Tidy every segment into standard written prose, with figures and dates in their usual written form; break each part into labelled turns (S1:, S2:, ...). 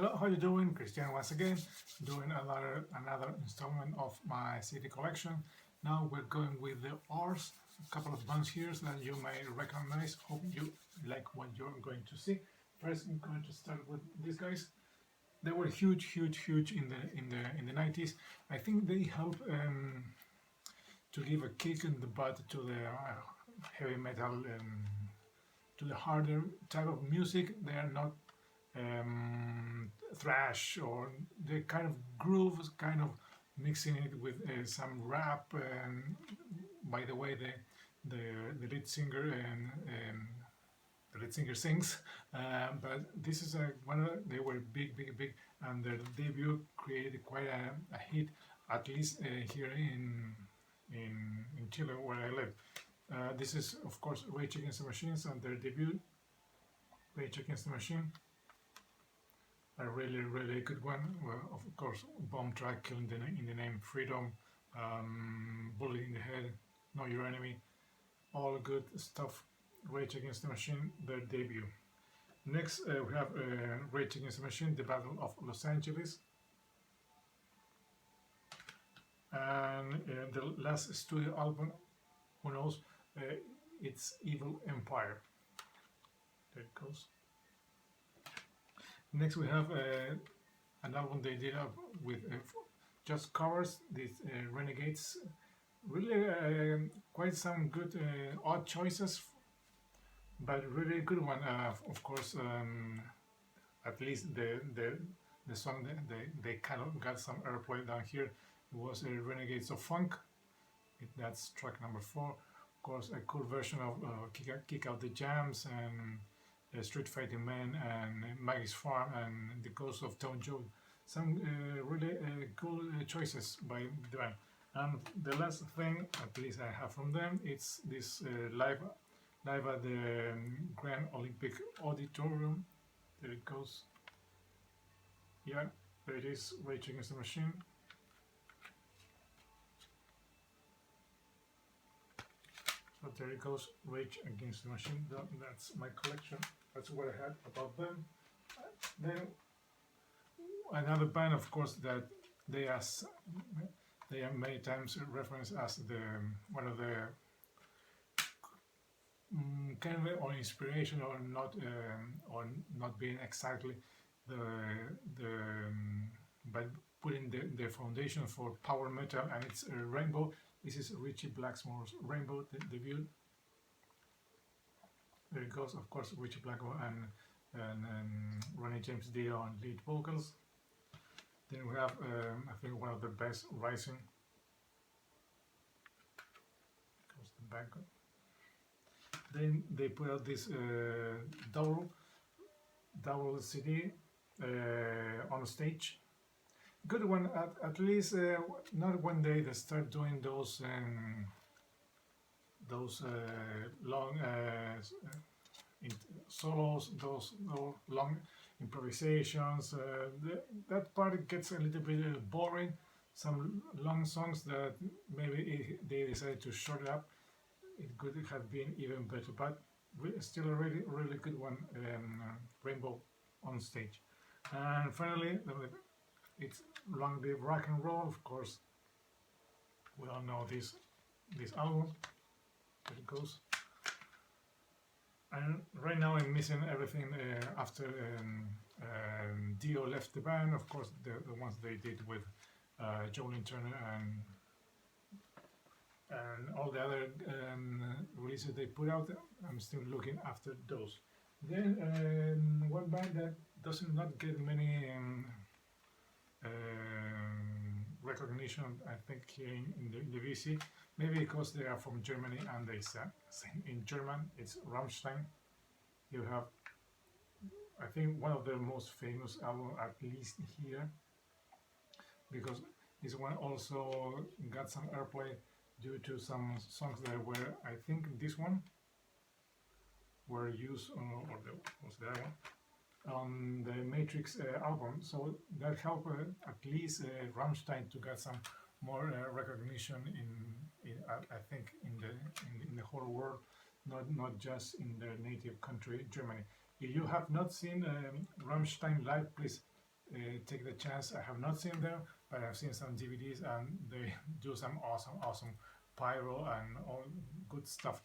S1: Hello, how you doing? Christian once again, doing another installment of my CD collection. Now we're going with the R's, a couple of bands here that you may recognize. Hope you like what you're going to see. First, I'm going to start with these guys. They were huge in the 90s. I think they helped to give a kick in the butt to the heavy metal, to the harder type of music. They are not thrash, or the kind of grooves, kind of mixing it with some rap. By the way, the lead singer and the lead singer sings, but this is they were big, and their debut created quite a hit, at least here in Chile where I live. This is of course Rage Against the Machines and their debut, Rage Against the Machine. A really good one. Well, of course, bomb track, killing in the name, freedom, bullet in the head, know your enemy, all good stuff. Rage Against the Machine, their debut. Next, we have Rage Against the Machine, The Battle of Los Angeles, and the last studio album, who knows, it's Evil Empire. There it goes. Next we have an album they did up with just covers, these Renegades. Really quite some good odd choices, but really good one. Of course, at least the song they kind of got some airplay down here. It was Renegades of Funk. That's track number 4. Of course, a cool version of Kick Out the Jams and Street Fighting Man and Maggie's Farm and The Ghost of Tom Joad. Some really cool choices by them. And the last thing, at least I have from them, it's this live at the Grand Olympic Auditorium. There it goes. Yeah, there it is, Rage Against the Machine. So there it goes, Rage Against the Machine. That's my collection. That's what I had about them. Then another band, of course, that they are many times referenced as one of the kind of on inspiration or not being exactly but putting the foundation for power metal, and it's Rainbow. This is Richie Blacksmore's Rainbow debut. There it goes, of course, Richie Blackmore and Ronnie James Dio on lead vocals. Then we have, I think, one of the best, Rising. Goes the back. Then they put out this double CD on stage. Good one, at least not one day they start doing those long solos, those long improvisations. That part gets a little bit boring. Some long songs that maybe they decided to short it up. It could have been even better, but still a really good one. Rainbow on stage. And finally, it's Long Live Rock and Roll. Of course, we all know this album. There it goes. And right now I'm missing everything after Dio left the band. Of course, the ones they did with Jolene Turner and all the other releases they put out. I'm still looking after those. Then one band that does not get many recognition, I think, here in the VC, maybe because they are from Germany and they sing in German. It's Rammstein. You have, I think, one of their most famous albums, at least here, because this one also got some airplay due to some songs that were, I think, this one were used or was the other one on the Matrix album, so that helped at least Rammstein to get some more recognition in I think in the whole world, not just in their native country, Germany. If you have not seen Rammstein live, please take the chance. I have not seen them, but I've seen some DVDs, and they do some awesome pyro and all good stuff.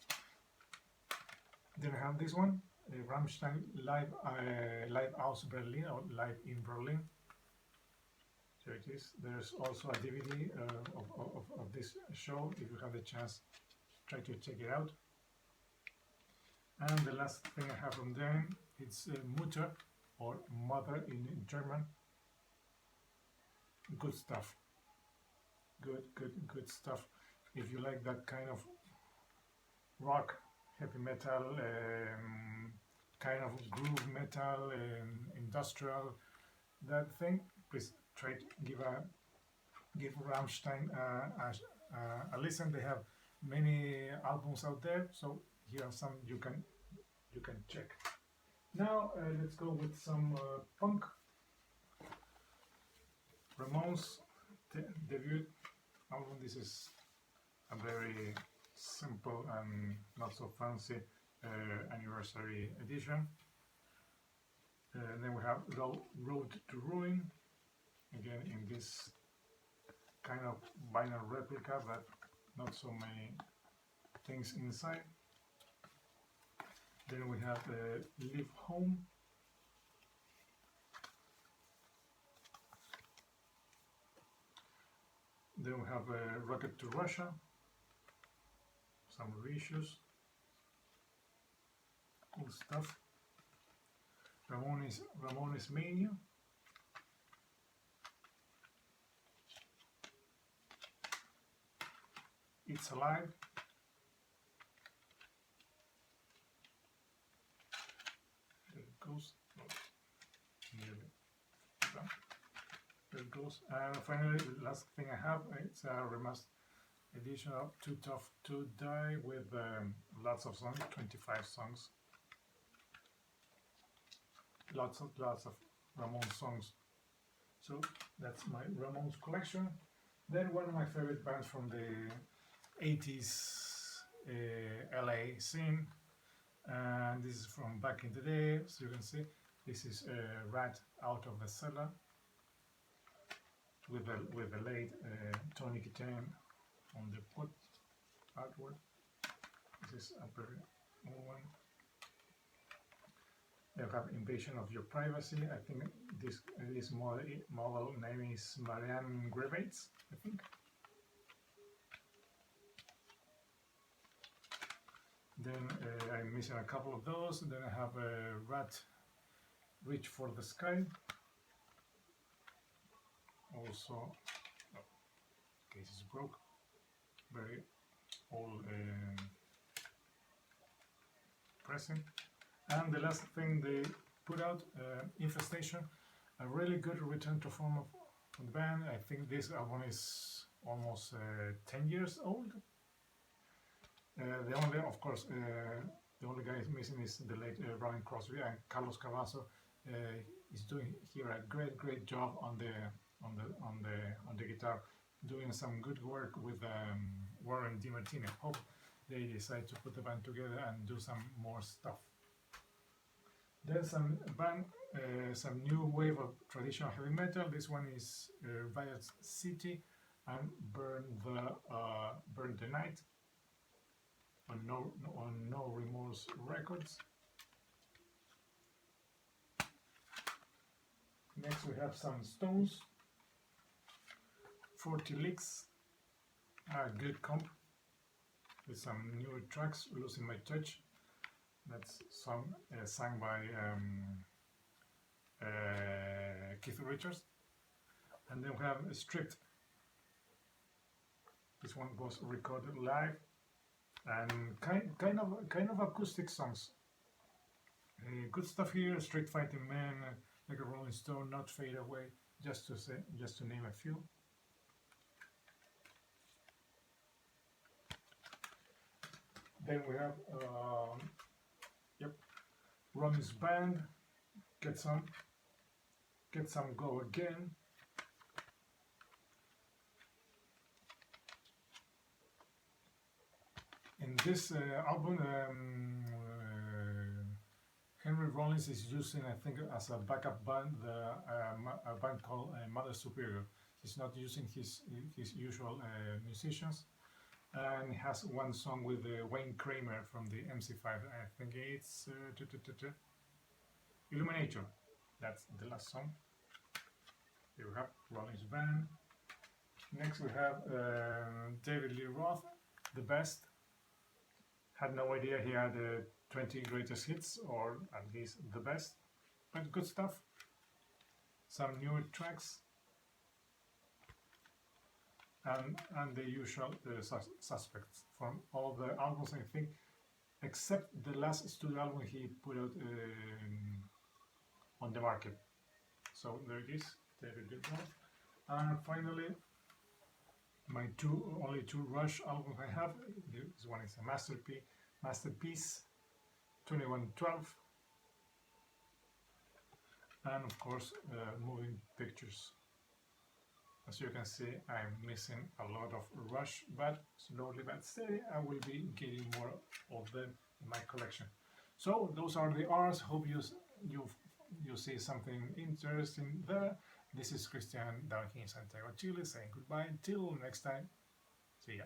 S1: Then I have this one, Rammstein live aus Berlin, or live in Berlin. So it is. There's also a DVD of this show. If you have the chance, try to check it out. And the last thing I have from them, it's Mutter, or mother in German. Good stuff. Good stuff. If you like that kind of rock, heavy metal, kind of groove metal, industrial, that thing, please try to give Rammstein a listen. They have many albums out there, so here are some you can check. Now let's go with some punk. Ramones debut album. This is a very simple and not so fancy anniversary edition. Then we have Road to Ruin, again in this kind of vinyl replica, but not so many things inside. Then we have Live Home. Then we have Rocket to Russia, some reissues, cool stuff. Ramones Mania. It's Alive. There it goes. Nearly done. There it goes. And finally, the last thing I have, it's a remastered edition of Too Tough to Die with lots of songs, 25 songs. Lots of Ramones songs. So that's my Ramones collection. Then one of my favorite bands from the 80s LA scene, and this is from back in the day. So you can see this is Rat Out of the Cellar with the late Tony Kitane on the put artwork. This is a very old one. You have Invasion of Your Privacy. I think this model name is Marianne Gravates, I think. Then I'm missing a couple of those. Then I have Rat Reach for the Sky. Also, case is broke. Very old pressing. And the last thing they put out, Infestation, a really good return to form from the band. I think this album is almost 10 years old. The only guy missing is the late Brian Crosby, and Carlos Cavazo is doing here a great job on the guitar, doing some good work with Warren DiMartino. Hope they decide to put the band together and do some more stuff. Then some new wave of traditional heavy metal. This one is Riot City and Burn the Night on No Remorse Records. Next we have some Stones, 40 Licks, a good comp with some new tracks, Losing My Touch. That's sung by Keith Richards. And then we have Stripped. This one was recorded live, and kind of acoustic songs. Good stuff here. Street Fighting Man, Like a Rolling Stone, Not Fade Away, just to name a few. Then we have Ronnie's Band, Get Some Go Again. In this album, Henry Rollins is using, I think, as a backup band, a band called Mother Superior. He's not using his usual musicians, and he has one song with Wayne Kramer from the MC5. I think it's Illuminator. That's the last song. Here we have Rollins Band. Next we have David Lee Roth, The Best. Had no idea he had 20 greatest hits, or at least the best, but good stuff. Some newer tracks, and the usual suspects from all the albums, I think, except the last studio album he put out on the market. So there it is, David Lee Roth. And finally, my only two Rush albums I have. This one is a masterpiece, 2112, and of course Moving Pictures. As you can see, I'm missing a lot of Rush, but slowly but steady I will be getting more of them in my collection. So those are the R's. Hope you see something interesting there. This is Christian down here in Santiago, Chile, saying goodbye until next time. See ya.